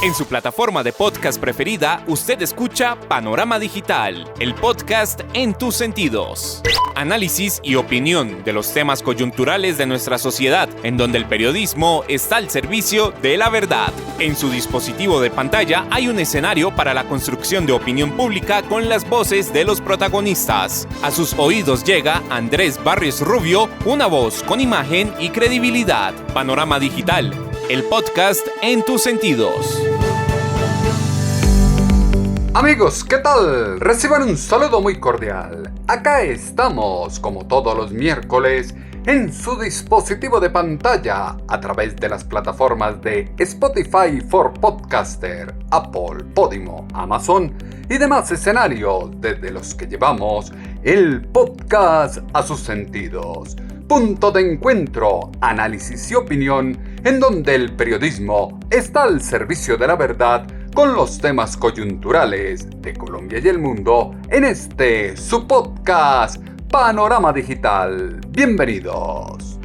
En su plataforma de podcast preferida, usted escucha Panorama Digital, el podcast en tus sentidos. Análisis y opinión de los temas coyunturales de nuestra sociedad, en donde el periodismo está al servicio de la verdad. En su dispositivo de pantalla hay un escenario para la construcción de opinión pública con las voces de los protagonistas. A sus oídos llega Andrés Barrios Rubio, una voz con imagen y credibilidad. Panorama Digital, el podcast en tus sentidos. Amigos, ¿qué tal? Reciban un saludo muy cordial. Acá estamos, como todos los miércoles, en su dispositivo de pantalla, a través de las plataformas de Spotify for Podcaster, Apple, Podimo, Amazon y demás escenarios desde los que llevamos el podcast a sus sentidos. Punto de encuentro, análisis y opinión, en donde el periodismo está al servicio de la verdad con los temas coyunturales de Colombia y el mundo en este su podcast Panorama Digital. Bienvenidos.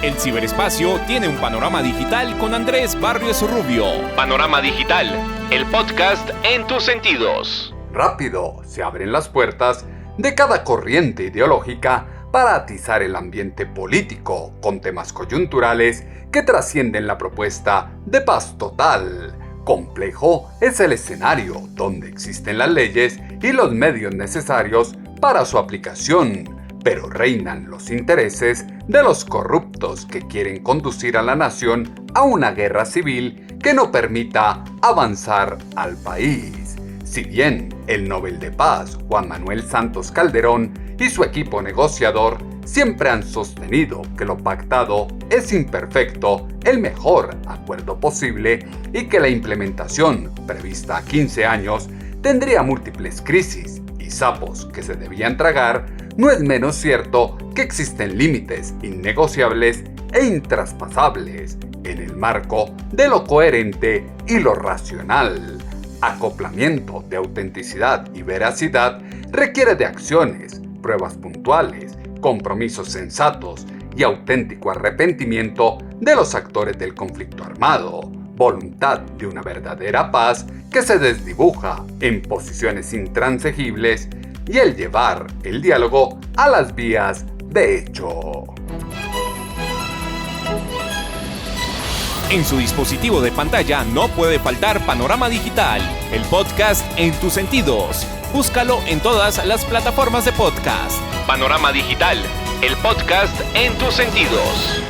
El ciberespacio tiene un panorama digital con Andrés Barrios Rubio. Panorama Digital, el podcast en tus sentidos. Rápido se abren las puertas de cada corriente ideológica para atizar el ambiente político con temas coyunturales que trascienden la propuesta de paz total. Complejo es el escenario donde existen las leyes y los medios necesarios para su aplicación, pero reinan los intereses de los corruptos que quieren conducir a la nación a una guerra civil que no permita avanzar al país. Si bien el Nobel de Paz, Juan Manuel Santos Calderón, y su equipo negociador siempre han sostenido que lo pactado es imperfecto, el mejor acuerdo posible y que la implementación, prevista a 15 años, tendría múltiples crisis y sapos que se debían tragar, no es menos cierto que existen límites innegociables e intraspasables en el marco de lo coherente y lo racional. Acoplamiento de autenticidad y veracidad requiere de acciones, pruebas puntuales, compromisos sensatos y auténtico arrepentimiento de los actores del conflicto armado, voluntad de una verdadera paz que se desdibuja en posiciones intransigibles y el llevar el diálogo a las vías de hecho. En su dispositivo de pantalla no puede faltar Panorama Digital, el podcast en tus sentidos. Búscalo en todas las plataformas de podcast. Panorama Digital, el podcast en tus sentidos.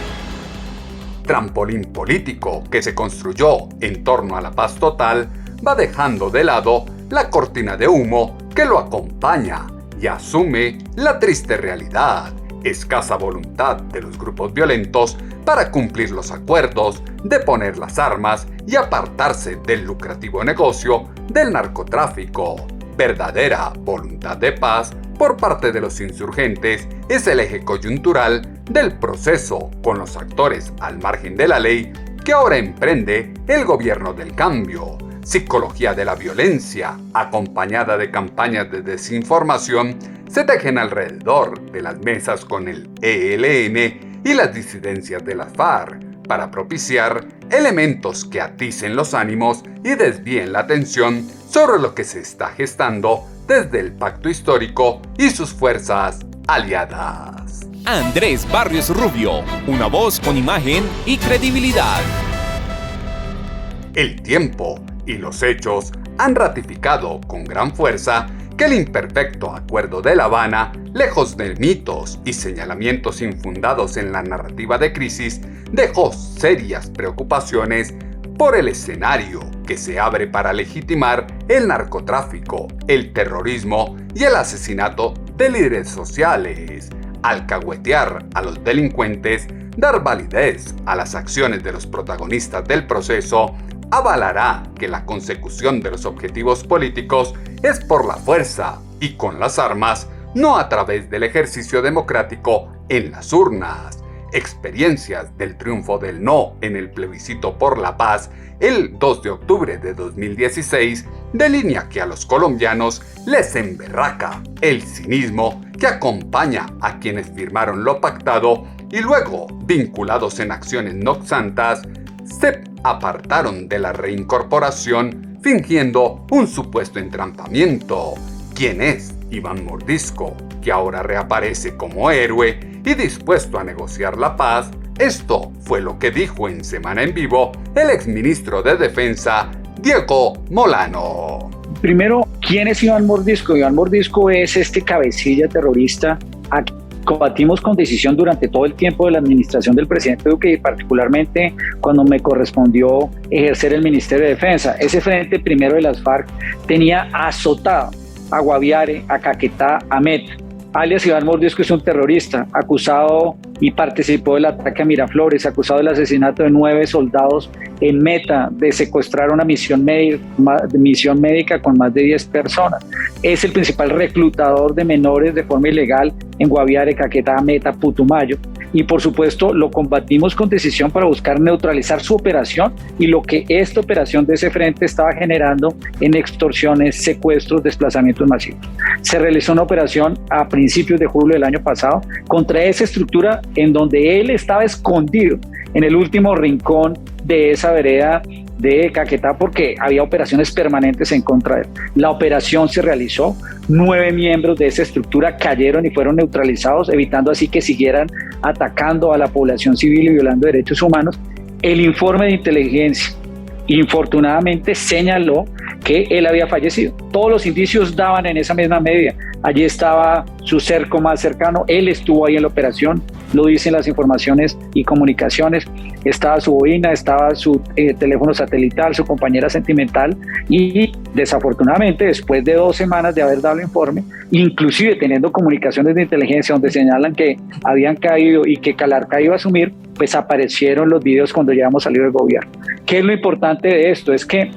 Trampolín político que se construyó en torno a la paz total va dejando de lado la cortina de humo que lo acompaña y asume la triste realidad, escasa voluntad de los grupos violentos para cumplir los acuerdos, deponer las armas y apartarse del lucrativo negocio del narcotráfico. Verdadera voluntad de paz por parte de los insurgentes es el eje coyuntural del proceso con los actores al margen de la ley que ahora emprende el gobierno del cambio. Psicología de la violencia, acompañada de campañas de desinformación, se tejen alrededor de las mesas con el ELN y las disidencias de las FARC para propiciar elementos que aticen los ánimos y desvíen la atención sobre lo que se está gestando desde el pacto histórico y sus fuerzas aliadas. Andrés Barrios Rubio, una voz con imagen y credibilidad. El tiempo y los hechos han ratificado con gran fuerza que el imperfecto Acuerdo de La Habana, lejos de mitos y señalamientos infundados en la narrativa de crisis, dejó serias preocupaciones por el escenario que se abre para legitimar el narcotráfico, el terrorismo y el asesinato de líderes sociales. Alcahuetear a los delincuentes, dar validez a las acciones de los protagonistas del proceso, avalará que la consecución de los objetivos políticos es por la fuerza y con las armas, no a través del ejercicio democrático en las urnas. Experiencias del triunfo del no en el plebiscito por la paz el 2 de octubre de 2016 delinea que a los colombianos les emberraca el cinismo que acompaña a quienes firmaron lo pactado y luego, vinculados en acciones no santas, se apartaron de la reincorporación fingiendo un supuesto entrampamiento. ¿Quién es Iván Mordisco, que ahora reaparece como héroe y dispuesto a negociar la paz? Esto fue lo que dijo en Semana en Vivo el exministro de Defensa, Diego Molano. Primero, ¿quién es Iván Mordisco? Iván Mordisco es este cabecilla terrorista a quien combatimos con decisión durante todo el tiempo de la administración del presidente Duque y particularmente cuando me correspondió ejercer el Ministerio de Defensa. Ese frente primero de las FARC tenía azotado a Guaviare, a Caquetá, a Meta. Alias Iván Mordisco es un terrorista acusado y participó del ataque a Miraflores, acusado del asesinato de 9 soldados en Meta, de secuestrar una misión médica con más de 10 personas. Es el principal reclutador de menores de forma ilegal en Guaviare, Caquetá, Meta, Putumayo. Y por supuesto lo combatimos con decisión para buscar neutralizar su operación y lo que esta operación de ese frente estaba generando en extorsiones, secuestros, desplazamientos masivos. Se realizó una operación a principios de julio del año pasado contra esa estructura en donde él estaba escondido en el último rincón de esa vereda de Caquetá porque había operaciones permanentes en contra de él. La operación se realizó, 9 miembros de esa estructura cayeron y fueron neutralizados, evitando así que siguieran atacando a la población civil y violando derechos humanos. El informe de inteligencia infortunadamente señaló que él había fallecido. Todos los indicios daban en esa misma medida. Allí estaba su cerco más cercano, él estuvo ahí en la operación, lo dicen las informaciones y comunicaciones, estaba su bobina, estaba su teléfono satelital, su compañera sentimental y desafortunadamente después de 2 semanas de haber dado el informe, inclusive teniendo comunicaciones de inteligencia donde señalan que habían caído y que Calarca iba a asumir, pues aparecieron los videos cuando ya habíamos salido del gobierno. ¿Qué es lo importante de esto? Es que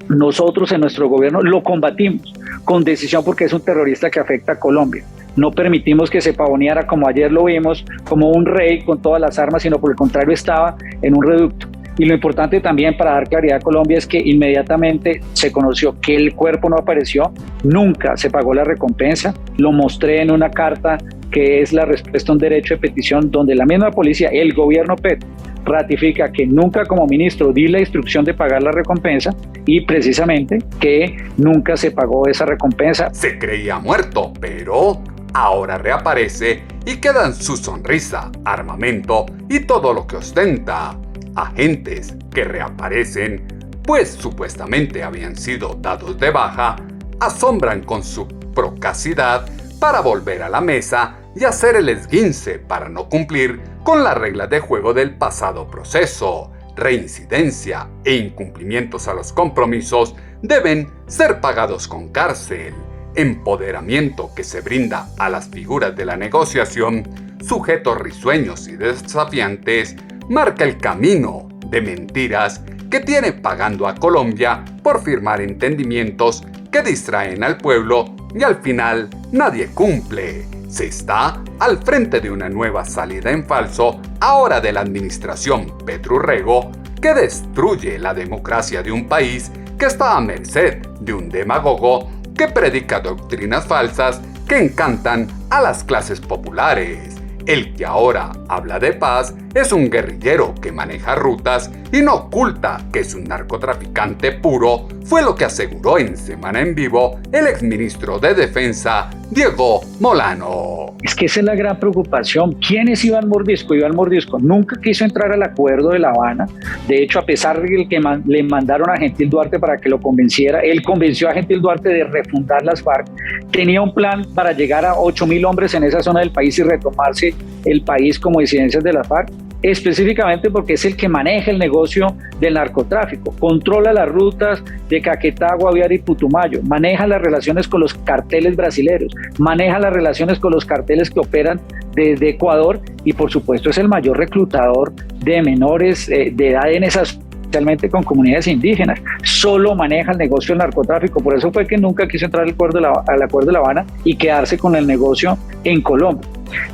nosotros en nuestro gobierno lo combatimos con decisión porque es un terrorista que afecta a Colombia. No permitimos que se pavoneara como ayer lo vimos, como un rey con todas las armas, sino por el contrario estaba en un reducto. Y lo importante también para dar claridad a Colombia es que inmediatamente se conoció que el cuerpo no apareció, nunca se pagó la recompensa, lo mostré en una carta que es la respuesta a un derecho de petición donde la misma policía, el gobierno Petro, ratifica que nunca como ministro di la instrucción de pagar la recompensa y precisamente que nunca se pagó esa recompensa. Se creía muerto, pero ahora reaparece y queda en su sonrisa, armamento y todo lo que ostenta. Agentes que reaparecen, pues supuestamente habían sido dados de baja, asombran con su procacidad para volver a la mesa y hacer el esguince para no cumplir con las reglas de juego del pasado proceso. Reincidencia e incumplimientos a los compromisos deben ser pagados con cárcel. Empoderamiento que se brinda a las figuras de la negociación, sujetos risueños y desafiantes, marca el camino de mentiras que tiene pagando a Colombia por firmar entendimientos que distraen al pueblo y al final nadie cumple. Se está al frente de una nueva salida en falso, ahora de la administración Petro Urrego, que destruye la democracia de un país que está a merced de un demagogo que predica doctrinas falsas que encantan a las clases populares. El que ahora habla de paz es un guerrillero que maneja rutas y no oculta que es un narcotraficante puro, fue lo que aseguró en Semana en Vivo el exministro de Defensa, Diego Molano. Es que esa es la gran preocupación. ¿Quién es Iván Mordisco? Iván Mordisco nunca quiso entrar al acuerdo de La Habana. De hecho, a pesar de que le mandaron a Gentil Duarte para que lo convenciera, él convenció a Gentil Duarte de refundar las FARC. Tenía un plan para llegar a 8.000 hombres en esa zona del país y retomarse el país como disidencias de la FARC, específicamente porque es el que maneja el negocio del narcotráfico, controla las rutas de Caquetá, Guaviare y Putumayo, maneja las relaciones con los carteles brasileños, maneja las relaciones con los carteles que operan desde Ecuador y por supuesto es el mayor reclutador de menores de edad en esas, especialmente con comunidades indígenas. Solo maneja el negocio del narcotráfico, por eso fue que nunca quiso entrar al acuerdo de La Habana y quedarse con el negocio en Colombia.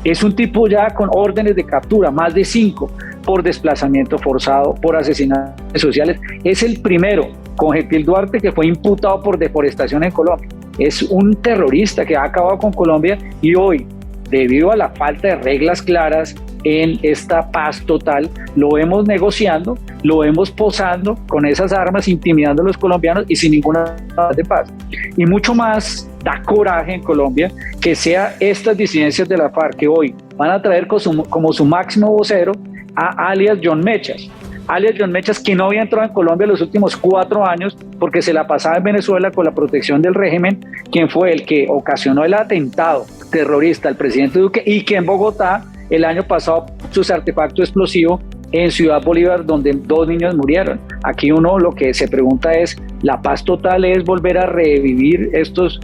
Es un tipo ya con órdenes de captura, más de 5, por desplazamiento forzado, por asesinatos sociales. Es el primero con Gentil Duarte que fue imputado por deforestación en Colombia. Es un terrorista que ha acabado con Colombia y hoy, debido a la falta de reglas claras en esta paz total, lo vemos negociando, lo vemos posando con esas armas, intimidando a los colombianos y sin ninguna de paz. Y mucho más da coraje en Colombia que sea estas disidencias de la FARC que hoy van a traer como su máximo vocero a alias John Mechas. Alias John Mechas, que no había entrado en Colombia los últimos 4 años porque se la pasaba en Venezuela con la protección del régimen, quien fue el que ocasionó el atentado terrorista al presidente Duque y que en Bogotá el año pasado su artefacto explosivo en Ciudad Bolívar, donde 2 niños murieron. Aquí uno lo que se pregunta es, ¿la paz total es volver a revivir estos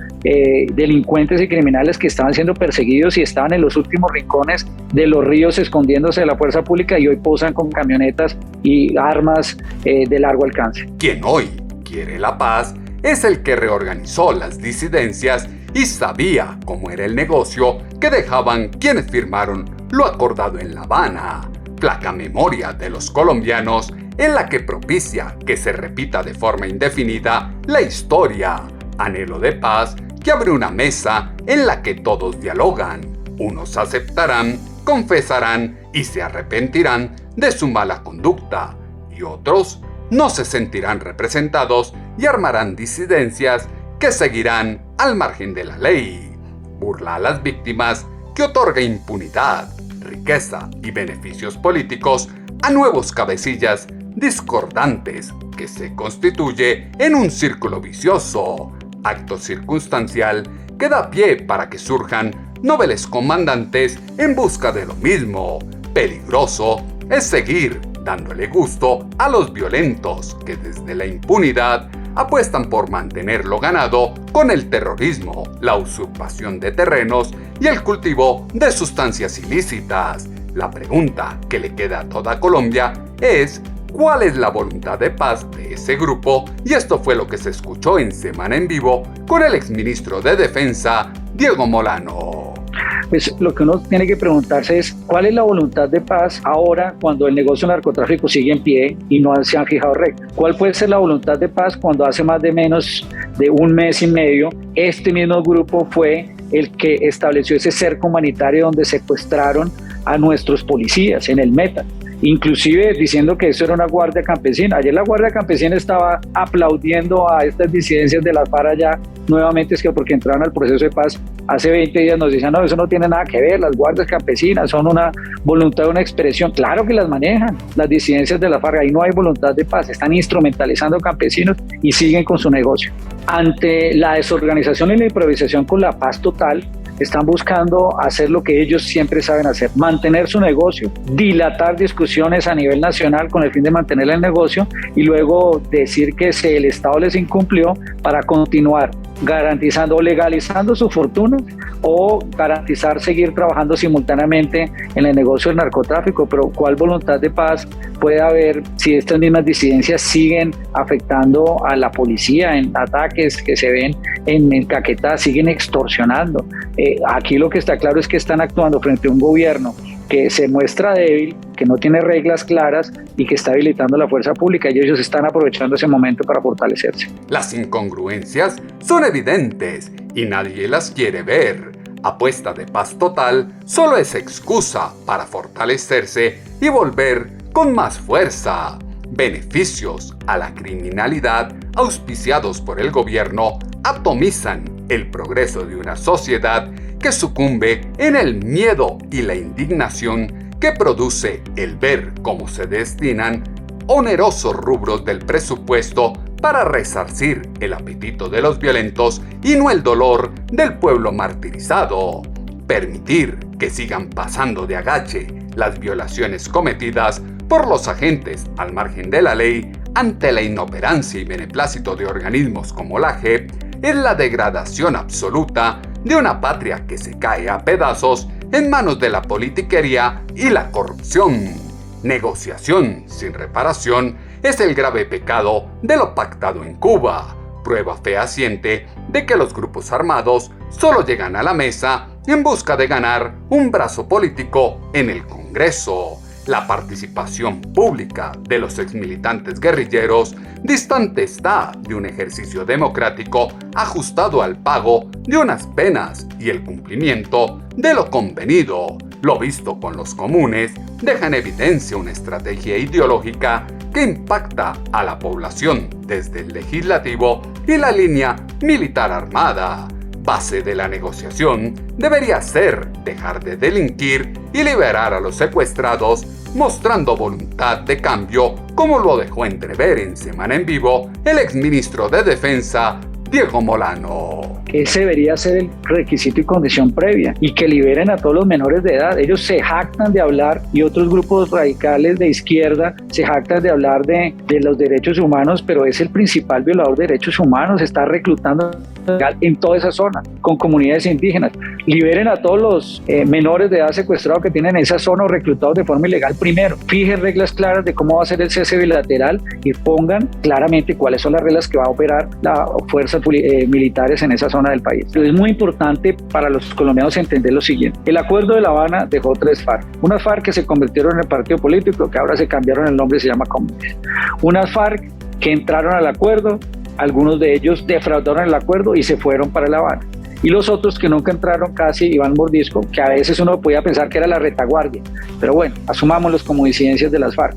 delincuentes y criminales que estaban siendo perseguidos y estaban en los últimos rincones de los ríos escondiéndose de la fuerza pública y hoy posan con camionetas y armas de largo alcance? Quien hoy quiere la paz es el que reorganizó las disidencias y sabía cómo era el negocio que dejaban quienes firmaron lo acordado en La Habana. Flaca memoria de los colombianos en la que propicia que se repita de forma indefinida la historia. Anhelo de paz que abre una mesa en la que todos dialogan. Unos aceptarán, confesarán y se arrepentirán de su mala conducta, y otros no se sentirán representados y armarán disidencias que seguirán al margen de la ley. Burla a las víctimas que otorga impunidad, riqueza y beneficios políticos a nuevos cabecillas discordantes que se constituye en un círculo vicioso, acto circunstancial que da pie para que surjan nobles comandantes en busca de lo mismo. Peligroso es seguir dándole gusto a los violentos que desde la impunidad apuestan por mantener lo ganado con el terrorismo, la usurpación de terrenos y el cultivo de sustancias ilícitas. La pregunta que le queda a toda Colombia es ¿cuál es la voluntad de paz de ese grupo? Y esto fue lo que se escuchó en Semana en Vivo con el exministro de Defensa, Diego Molano. Pues lo que uno tiene que preguntarse es ¿cuál es la voluntad de paz ahora cuando el negocio del narcotráfico sigue en pie y no se han fijado reglas? ¿Cuál puede ser la voluntad de paz cuando hace más de menos de 1 mes y medio este mismo grupo fue el que estableció ese cerco humanitario donde secuestraron a nuestros policías en el Meta? Inclusive diciendo que eso era una guardia campesina. Ayer la guardia campesina estaba aplaudiendo a estas disidencias de la FARC allá nuevamente, es que porque entraron al proceso de paz hace 20 días nos dicen no, eso no tiene nada que ver, las guardias campesinas son una voluntad, una expresión. Claro que las manejan las disidencias de la FARC, ahí no hay voluntad de paz, están instrumentalizando campesinos y siguen con su negocio. Ante la desorganización y la improvisación con la paz total, están buscando hacer lo que ellos siempre saben hacer, mantener su negocio, dilatar discusiones a nivel nacional con el fin de mantener el negocio y luego decir que el Estado les incumplió para continuar garantizando o legalizando su fortuna o garantizar seguir trabajando simultáneamente en el negocio del narcotráfico. Pero ¿cuál voluntad de paz puede haber si estas mismas disidencias siguen afectando a la policía en ataques que se ven en Caquetá, siguen extorsionando? Aquí lo que está claro es que están actuando frente a un gobierno que se muestra débil, que no tiene reglas claras y que está habilitando la fuerza pública, y ellos están aprovechando ese momento para fortalecerse. Las incongruencias son evidentes y nadie las quiere ver. Apuesta de paz total solo es excusa para fortalecerse y volver con más fuerza. Beneficios a la criminalidad auspiciados por el gobierno atomizan el progreso de una sociedad que sucumbe en el miedo y la indignación que produce el ver cómo se destinan onerosos rubros del presupuesto para resarcir el apetito de los violentos y no el dolor del pueblo martirizado. Permitir que sigan pasando de agache las violaciones cometidas por los agentes al margen de la ley ante la inoperancia y beneplácito de organismos como la JEP es la degradación absoluta de una patria que se cae a pedazos en manos de la politiquería y la corrupción. Negociación sin reparación es el grave pecado de lo pactado en Cuba, prueba fehaciente de que los grupos armados solo llegan a la mesa en busca de ganar un brazo político en el Congreso. La participación pública de los exmilitantes guerrilleros distante está de un ejercicio democrático ajustado al pago de unas penas y el cumplimiento de lo convenido. Lo visto con los comunes deja en evidencia una estrategia ideológica que impacta a la población desde el legislativo y la línea militar armada. Base de la negociación debería ser dejar de delinquir y liberar a los secuestrados, mostrando voluntad de cambio, como lo dejó entrever en Semana en Vivo el exministro de Defensa, Diego Molano. Ese debería ser el requisito y condición previa, y que liberen a todos los menores de edad. Ellos se jactan de hablar, y otros grupos radicales de izquierda se jactan de hablar de los derechos humanos, pero es el principal violador de derechos humanos. Está reclutando en toda esa zona con comunidades indígenas. Liberen a todos los menores de edad secuestrados que tienen en esa zona o reclutados de forma ilegal primero. Fijen reglas claras de cómo va a ser el cese bilateral y pongan claramente cuáles son las reglas que va a operar la fuerza militares en esa zona del país. Es muy importante para los colombianos entender lo siguiente. El acuerdo de La Habana dejó 3 FARC. Unas FARC que se convirtieron en el partido político, que ahora se cambiaron el nombre y se llama Comunes. Unas FARC que entraron al acuerdo, algunos de ellos defraudaron el acuerdo y se fueron para La Habana. Y los otros que nunca entraron casi iban mordisco, que a veces uno podía pensar que era la retaguardia, pero bueno, asumámoslos como disidencias de las FARC.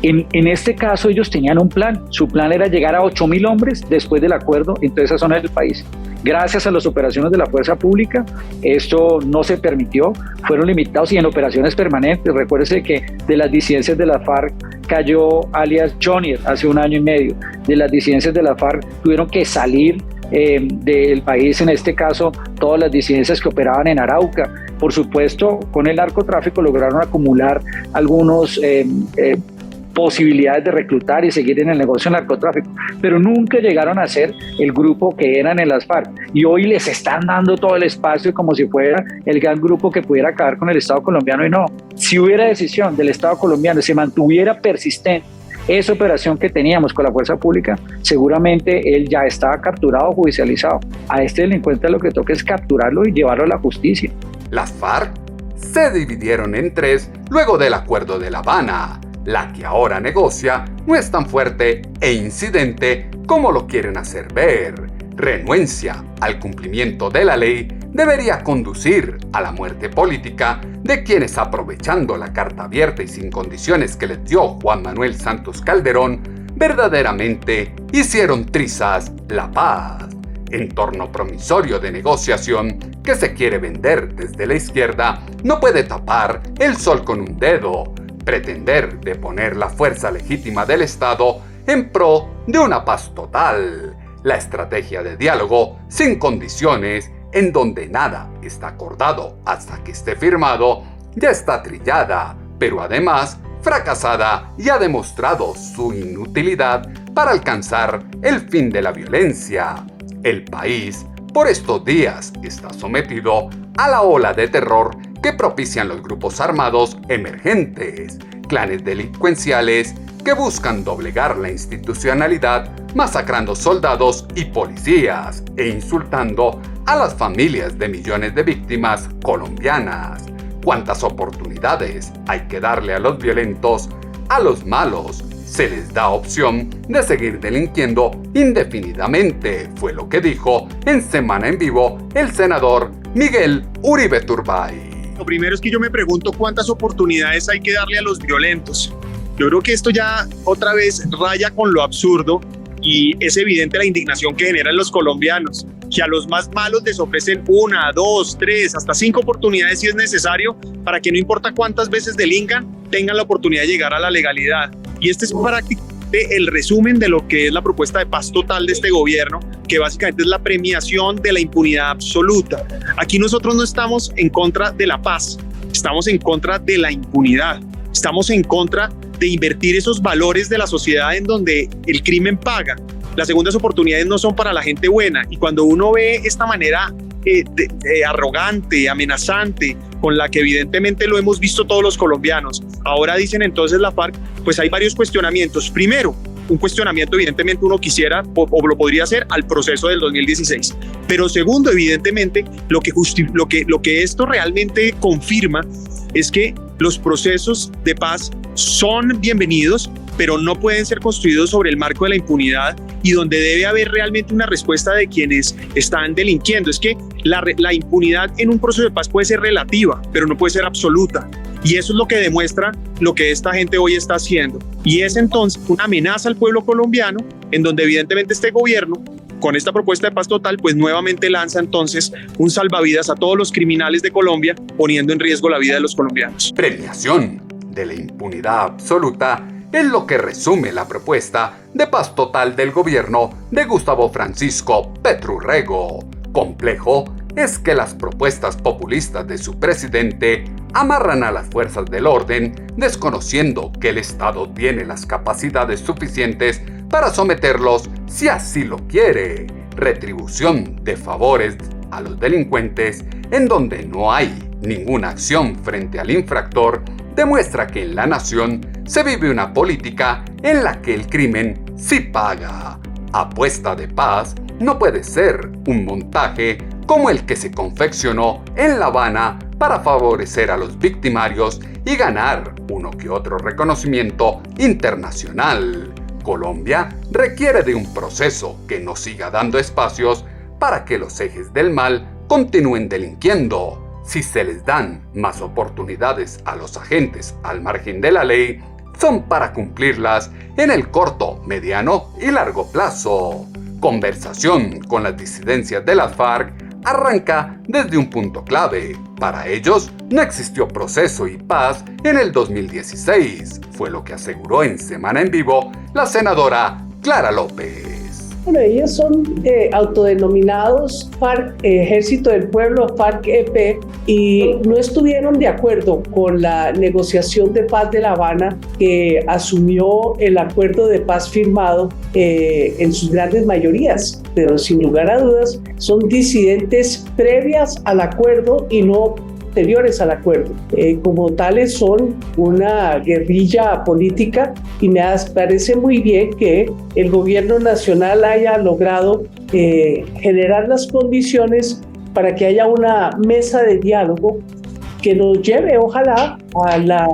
En este caso ellos tenían un plan. Su plan era llegar a 8.000 hombres después del acuerdo en toda esa zona del país. Gracias a las operaciones de la fuerza pública, esto no se permitió, fueron limitados y en operaciones permanentes. Recuérdese que de las disidencias de la FARC cayó alias Jonier hace 1 año y medio. De las disidencias de la FARC tuvieron que salir del país, en este caso todas las disidencias que operaban en Arauca. Por supuesto, con el narcotráfico lograron acumular algunos posibilidades de reclutar y seguir en el negocio del narcotráfico, pero nunca llegaron a ser el grupo que eran en las FARC, y hoy les están dando todo el espacio como si fuera el gran grupo que pudiera acabar con el Estado colombiano, y no. Si hubiera decisión del Estado colombiano y se mantuviera persistente esa operación que teníamos con la fuerza pública, seguramente él ya estaba capturado o judicializado. A este delincuente lo que toca es capturarlo y llevarlo a la justicia. Las FARC se dividieron en 3 luego del acuerdo de La Habana. La que ahora negocia no es tan fuerte e incidente como lo quieren hacer ver. Renuencia al cumplimiento de la ley debería conducir a la muerte política de quienes, aprovechando la carta abierta y sin condiciones que les dio Juan Manuel Santos Calderón, verdaderamente hicieron trizas la paz. Entorno promisorio de negociación que se quiere vender desde la izquierda no puede tapar el sol con un dedo. Pretender deponer la fuerza legítima del Estado en pro de una paz total. La estrategia de diálogo sin condiciones, en donde nada está acordado hasta que esté firmado, ya está trillada, pero además fracasada, y ha demostrado su inutilidad para alcanzar el fin de la violencia. El país, por estos días, está sometido a la ola de terror que propician los grupos armados emergentes, clanes delincuenciales que buscan doblegar la institucionalidad, masacrando soldados y policías e insultando a las familias de millones de víctimas colombianas. ¿Cuántas oportunidades hay que darle a los violentos? A los malos se les da opción de seguir delinquiendo indefinidamente, fue lo que dijo en Semana en Vivo el senador Miguel Uribe Turbay. Lo primero es que yo me pregunto cuántas oportunidades hay que darle a los violentos. Yo creo que esto ya otra vez raya con lo absurdo, y es evidente la indignación que generan los colombianos, que a los más malos les ofrecen 1, 2, 3, hasta 5 oportunidades si es necesario, para que no importa cuántas veces delincan, tengan la oportunidad de llegar a la legalidad. Y este es prácticamente el resumen de lo que es la propuesta de paz total de este gobierno, que básicamente es la premiación de la impunidad absoluta. Aquí nosotros no estamos en contra de la paz, estamos en contra de la impunidad, estamos en contra de invertir esos valores de la sociedad en donde el crimen paga. Las segundas oportunidades no son para la gente buena, y cuando uno ve esta manera arrogante, amenazante, con la que evidentemente lo hemos visto todos los colombianos, ahora dicen entonces la FARC, pues hay varios cuestionamientos. Primero, un cuestionamiento evidentemente uno quisiera o lo podría hacer al proceso del 2016. Pero segundo, evidentemente, lo que esto realmente confirma es que los procesos de paz son bienvenidos, pero no pueden ser construidos sobre el marco de la impunidad y donde debe haber realmente una respuesta de quienes están delinquiendo. Es que la impunidad en un proceso de paz puede ser relativa, pero no puede ser absoluta. Y eso es lo que demuestra lo que esta gente hoy está haciendo. Y es entonces una amenaza al pueblo colombiano, en donde evidentemente este gobierno, con esta propuesta de paz total, pues nuevamente lanza entonces un salvavidas a todos los criminales de Colombia, poniendo en riesgo la vida de los colombianos. Premiación de la impunidad absoluta es lo que resume la propuesta de paz total del gobierno de Gustavo Francisco Petro Urrego. Complejo es que las propuestas populistas de su presidente amarran a las fuerzas del orden, desconociendo que el Estado tiene las capacidades suficientes para someterlos si así lo quiere. Retribución de favores a los delincuentes, en donde no hay ninguna acción frente al infractor, demuestra que en la nación se vive una política en la que el crimen sí paga. Apuesta de paz no puede ser un montaje como el que se confeccionó en La Habana para favorecer a los victimarios y ganar uno que otro reconocimiento internacional. Colombia requiere de un proceso que no siga dando espacios para que los ejes del mal continúen delinquiendo. Si se les dan más oportunidades a los agentes al margen de la ley, son para cumplirlas en el corto, mediano y largo plazo. Conversación con las disidencias de las FARC arranca desde un punto clave. Para ellos no existió proceso y paz en el 2016, fue lo que aseguró en Semana en Vivo la senadora Clara López. Bueno, ellos son autodenominados FARC, Ejército del Pueblo, FARC-EP, y no estuvieron de acuerdo con la negociación de paz de La Habana, que asumió el acuerdo de paz firmado en sus grandes mayorías, pero sin lugar a dudas son disidentes previas al acuerdo y no posteriores al acuerdo. Como tales son una guerrilla política y me parece muy bien que el gobierno nacional haya logrado generar las condiciones para que haya una mesa de diálogo que nos lleve, ojalá, a la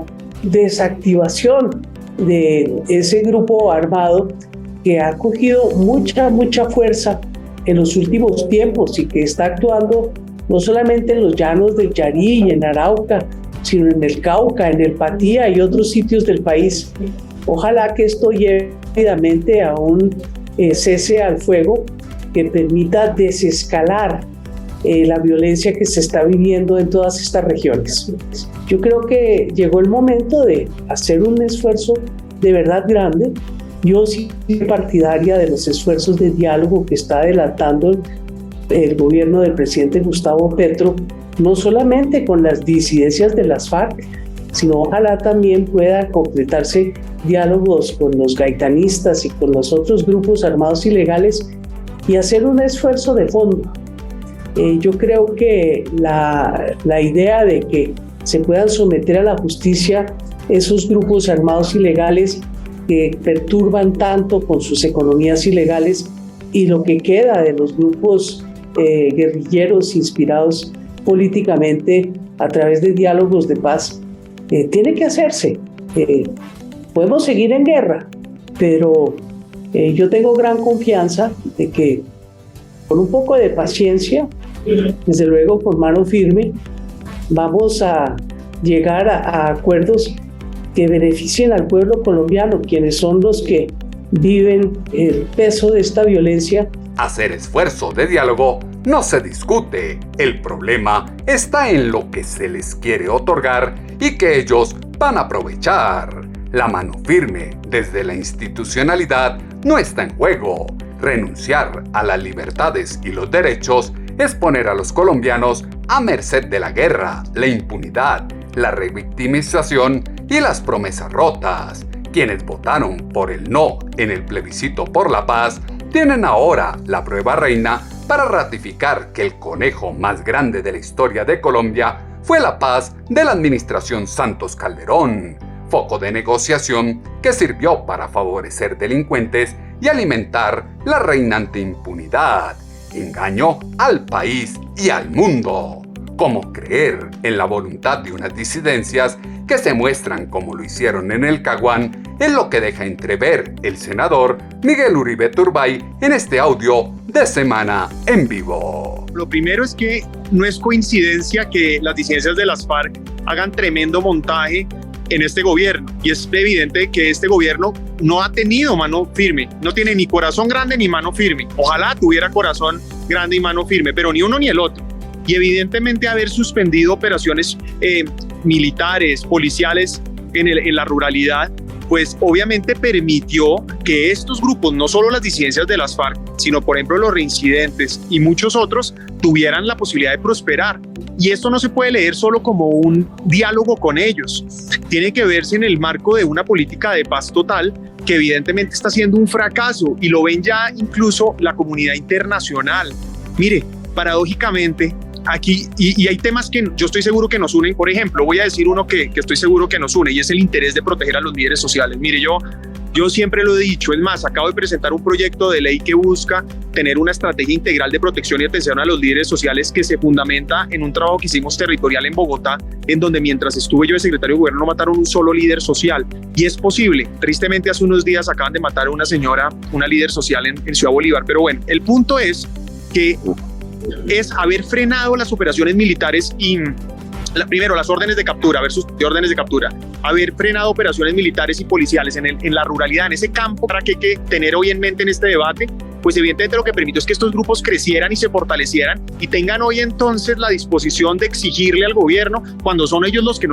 desactivación de ese grupo armado que ha cogido mucha fuerza en los últimos tiempos y que está actuando no solamente en los llanos del Yarí y en Arauca, sino en el Cauca, en el Patía y otros sitios del país. Ojalá que esto lleve rápidamente a un cese al fuego que permita desescalar la violencia que se está viviendo en todas estas regiones. Yo creo que llegó el momento de hacer un esfuerzo de verdad grande. Yo sí soy partidaria de los esfuerzos de diálogo que está adelantando el gobierno del presidente Gustavo Petro, no solamente con las disidencias de las FARC, sino ojalá también pueda concretarse diálogos con los gaitanistas y con los otros grupos armados ilegales y hacer un esfuerzo de fondo. Yo creo que la idea de que se puedan someter a la justicia esos grupos armados ilegales que perturban tanto con sus economías ilegales y lo que queda de los grupos guerrilleros inspirados políticamente a través de diálogos de paz, tiene que hacerse. Podemos seguir en guerra, pero yo tengo gran confianza de que con un poco de paciencia, desde luego con mano firme, vamos a llegar a acuerdos que beneficien al pueblo colombiano, quienes son los que viven el peso de esta violencia. Hacer esfuerzo de diálogo no se discute, el problema está en lo que se les quiere otorgar y que ellos van a aprovechar. La mano firme desde la institucionalidad no está en juego. Renunciar a las libertades y los derechos es poner a los colombianos a merced de la guerra, la impunidad, la revictimización y las promesas rotas. Quienes votaron por el no en el plebiscito por la paz tienen ahora la prueba reina para ratificar que el conejo más grande de la historia de Colombia fue la paz de la administración Santos Calderón, foco de negociación que sirvió para favorecer delincuentes y alimentar la reinante impunidad, engaño al país y al mundo. ¿Cómo creer en la voluntad de unas disidencias que se muestran como lo hicieron en el Caguán, en lo que deja entrever el senador Miguel Uribe Turbay en este audio de Semana en Vivo? Lo primero es que no es coincidencia que las disidencias de las FARC hagan tremendo montaje en este gobierno, y es evidente que este gobierno no ha tenido mano firme, no tiene ni corazón grande ni mano firme. Ojalá tuviera corazón grande y mano firme, pero ni uno ni el otro. Y evidentemente haber suspendido operaciones militares, policiales en la ruralidad, pues obviamente permitió que estos grupos, no solo las disidencias de las FARC, sino por ejemplo los reincidentes y muchos otros, tuvieran la posibilidad de prosperar. Y esto no se puede leer solo como un diálogo con ellos, tiene que verse en el marco de una política de paz total que evidentemente está siendo un fracaso, y lo ven ya incluso la comunidad internacional. Mire, paradójicamente, aquí, y hay temas que yo estoy seguro que nos unen. Por ejemplo, voy a decir uno que estoy seguro que nos une, y es el interés de proteger a los líderes sociales. Mire, yo siempre lo he dicho, es más, acabo de presentar un proyecto de ley que busca tener una estrategia integral de protección y atención a los líderes sociales, que se fundamenta en un trabajo que hicimos territorial en Bogotá, en donde mientras estuve yo de secretario de gobierno no mataron un solo líder social. Y es posible. Tristemente, hace unos días acaban de matar a una señora, una líder social en Ciudad Bolívar. Pero bueno, el punto es que es haber frenado las operaciones militares y primero las órdenes de captura versus órdenes de captura, haber frenado operaciones militares y policiales en la ruralidad, en ese campo. Para que hay que tener hoy en mente en este debate, pues evidentemente lo que permitió es que estos grupos crecieran y se fortalecieran y tengan hoy entonces la disposición de exigirle al gobierno, cuando son ellos los que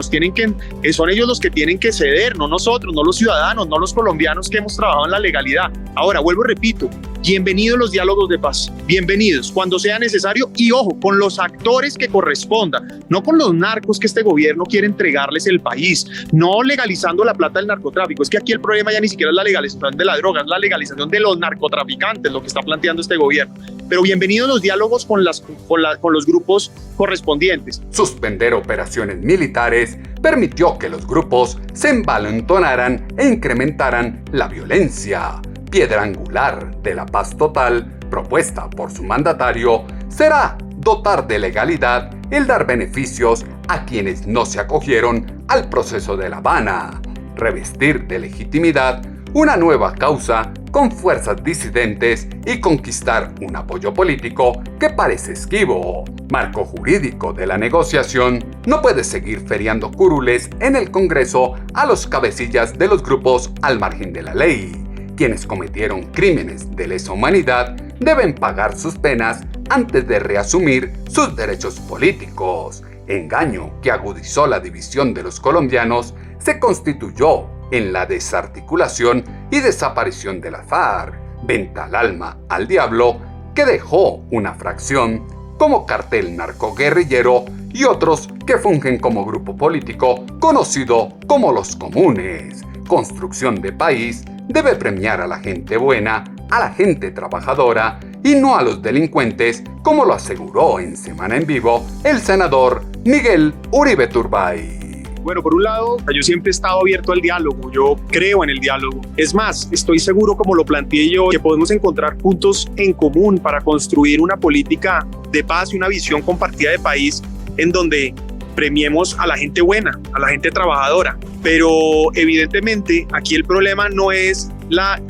son ellos los que tienen que ceder, no nosotros, no los ciudadanos, no los colombianos que hemos trabajado en la legalidad. Ahora, vuelvo y repito, bienvenidos los diálogos de paz, bienvenidos cuando sea necesario, y ojo, con los actores que corresponda, no con los narcos que este gobierno quiere entregarles el país, no legalizando la plata del narcotráfico. Es que aquí el problema ya ni siquiera es la legalización de la droga, es la legalización de los narcotraficantes, lo que está planteando este gobierno. Pero bienvenidos los diálogos con los grupos correspondientes. Suspender operaciones militares permitió que los grupos se envalentonaran e incrementaran la violencia. Piedra angular de la paz total propuesta por su mandatario será dotar de legalidad el dar beneficios a quienes no se acogieron al proceso de La Habana, revestir de legitimidad una nueva causa con fuerzas disidentes y conquistar un apoyo político que parece esquivo. Marco jurídico de la negociación no puede seguir feriando curules en el Congreso a los cabecillas de los grupos al margen de la ley. Quienes cometieron crímenes de lesa humanidad deben pagar sus penas antes de reasumir sus derechos políticos. Engaño que agudizó la división de los colombianos se constituyó en la desarticulación y desaparición de la FARC, venta al alma al diablo, que dejó una fracción como cartel narcoguerrillero y otros que fungen como grupo político conocido como los comunes. Construcción de país debe premiar a la gente buena, a la gente trabajadora y no a los delincuentes, como lo aseguró en Semana en Vivo el senador Miguel Uribe Turbay. Bueno, por un lado, yo siempre he estado abierto al diálogo, yo creo en el diálogo. Es más, estoy seguro, como lo planteé yo, que podemos encontrar puntos en común para construir una política de paz y una visión compartida de país en donde premiemos a la gente buena, a la gente trabajadora. Pero evidentemente aquí el problema no es la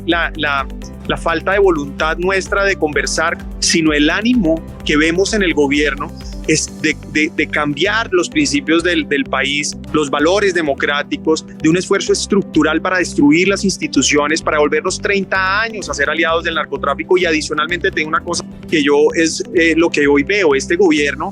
falta de voluntad nuestra de conversar, sino el ánimo que vemos en el gobierno es de cambiar los principios del país, los valores democráticos, de un esfuerzo estructural para destruir las instituciones, para volvernos 30 años a ser aliados del narcotráfico. Y adicionalmente tengo una cosa que es lo que hoy veo, este gobierno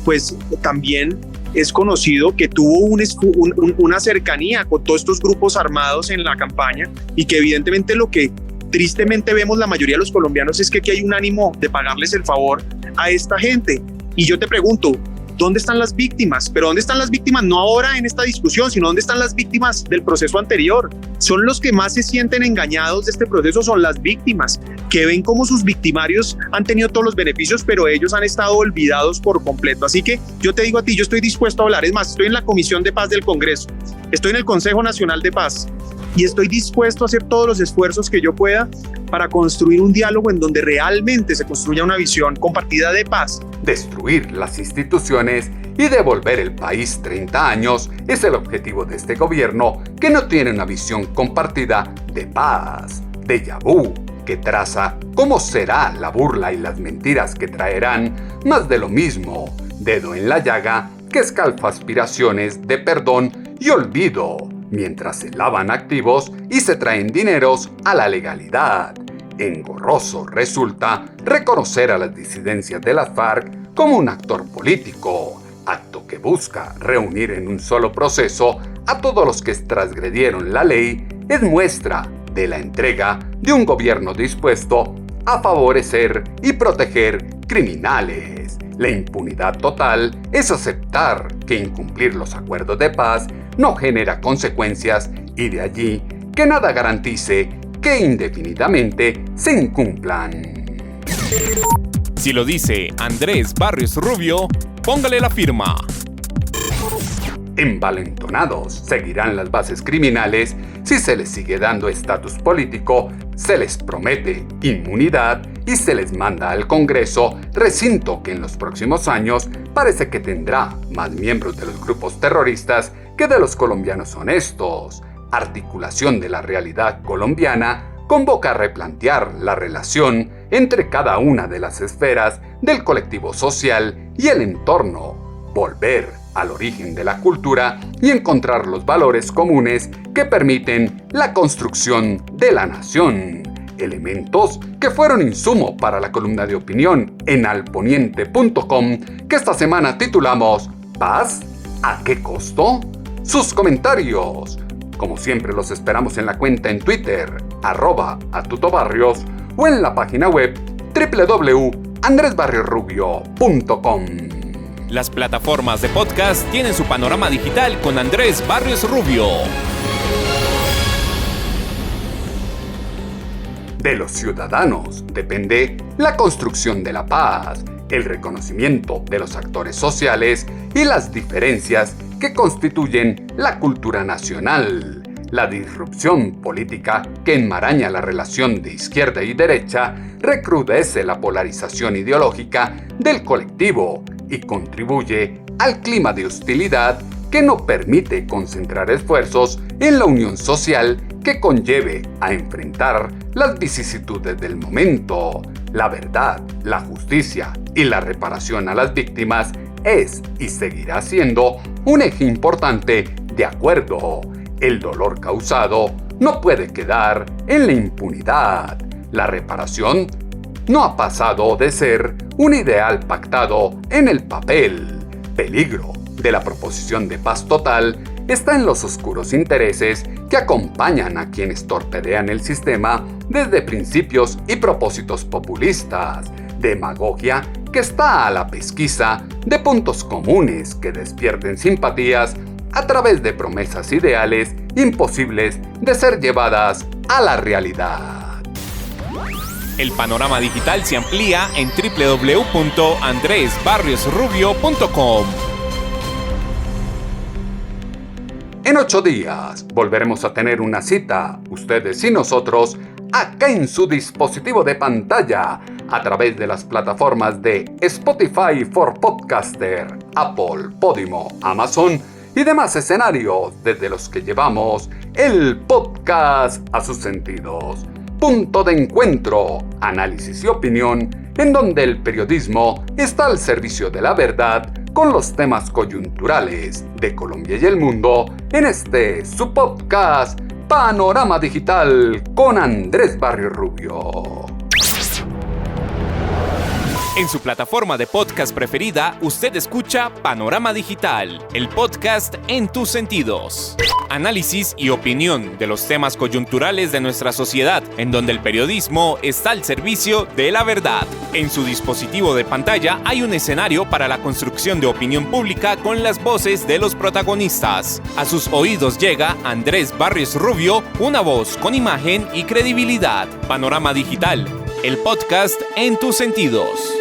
pues también es conocido que tuvo una cercanía con todos estos grupos armados en la campaña, y que evidentemente lo que tristemente vemos la mayoría de los colombianos es que aquí hay un ánimo de pagarles el favor a esta gente. Y yo te pregunto, ¿dónde están las víctimas? Pero ¿dónde están las víctimas? No ahora en esta discusión, sino ¿dónde están las víctimas del proceso anterior? Son los que más se sienten engañados de este proceso, son las víctimas, que ven cómo sus victimarios han tenido todos los beneficios, pero ellos han estado olvidados por completo. Así que yo te digo a ti, yo estoy dispuesto a hablar. Es más, estoy en la Comisión de Paz del Congreso, estoy en el Consejo Nacional de Paz, y estoy dispuesto a hacer todos los esfuerzos que yo pueda para construir un diálogo en donde realmente se construya una visión compartida de paz. Destruir las instituciones y devolver el país 30 años es el objetivo de este gobierno, que no tiene una visión compartida de paz. Déjà vu, que traza cómo será la burla y las mentiras que traerán más de lo mismo. Dedo en la llaga, que escalfa aspiraciones de perdón y olvido, mientras se lavan activos y se traen dineros a la legalidad. Engorroso resulta reconocer a las disidencias de las FARC como un actor político, acto que busca reunir en un solo proceso a todos los que transgredieron la ley. Es muestra de la entrega de un gobierno dispuesto a favorecer y proteger criminales. La impunidad total es aceptar que incumplir los acuerdos de paz no genera consecuencias, y de allí que nada garantice que indefinidamente se incumplan. Si lo dice Andrés Barrios Rubio, póngale la firma. Envalentonados seguirán las bases criminales si se les sigue dando estatus político, se les promete inmunidad y se les manda al Congreso, recinto que en los próximos años parece que tendrá más miembros de los grupos terroristas que de los colombianos honestos. Articulación de la realidad colombiana convoca a replantear la relación entre cada una de las esferas del colectivo social y el entorno, volver al origen de la cultura y encontrar los valores comunes que permiten la construcción de la nación. Elementos que fueron insumo para la columna de opinión en alponiente.com, que esta semana titulamos ¿Paz? ¿A qué costo? Sus comentarios, como siempre, los esperamos en la cuenta en Twitter, @atutobarrios, o en la página web www.andresbarriosrubio.com. Las plataformas de podcast tienen su panorama digital con Andrés Barrios Rubio. De los ciudadanos depende la construcción de la paz, el reconocimiento de los actores sociales y las diferencias que constituyen la cultura nacional. La disrupción política que enmaraña la relación de izquierda y derecha recrudece la polarización ideológica del colectivo y contribuye al clima de hostilidad que no permite concentrar esfuerzos en la unión social que conlleve a enfrentar las vicisitudes del momento. La verdad, la justicia y la reparación a las víctimas es y seguirá siendo un eje importante de acuerdo. El dolor causado no puede quedar en la impunidad. La reparación no ha pasado de ser un ideal pactado en el papel. Peligro de la proposición de paz total está en los oscuros intereses que acompañan a quienes torpedean el sistema desde principios y propósitos populistas, demagogia que está a la pesquisa de puntos comunes que despierten simpatías a través de promesas ideales imposibles de ser llevadas a la realidad. El panorama digital se amplía en www.andresbarriosrubio.com. En 8 días volveremos a tener una cita, ustedes y nosotros, acá en su dispositivo de pantalla, a través de las plataformas de Spotify for Podcaster, Apple, Podimo, Amazon y demás escenarios desde los que llevamos el podcast a sus sentidos. Punto de encuentro, análisis y opinión, en donde el periodismo está al servicio de la verdad con los temas coyunturales de Colombia y el mundo, en este su podcast Panorama Digital con Andrés Barrios Rubio. En su plataforma de podcast preferida, usted escucha Panorama Digital, el podcast en tus sentidos. Análisis y opinión de los temas coyunturales de nuestra sociedad, en donde el periodismo está al servicio de la verdad. En su dispositivo de pantalla hay un escenario para la construcción de opinión pública con las voces de los protagonistas. A sus oídos llega Andrés Barrios Rubio, una voz con imagen y credibilidad. Panorama Digital, el podcast en tus sentidos.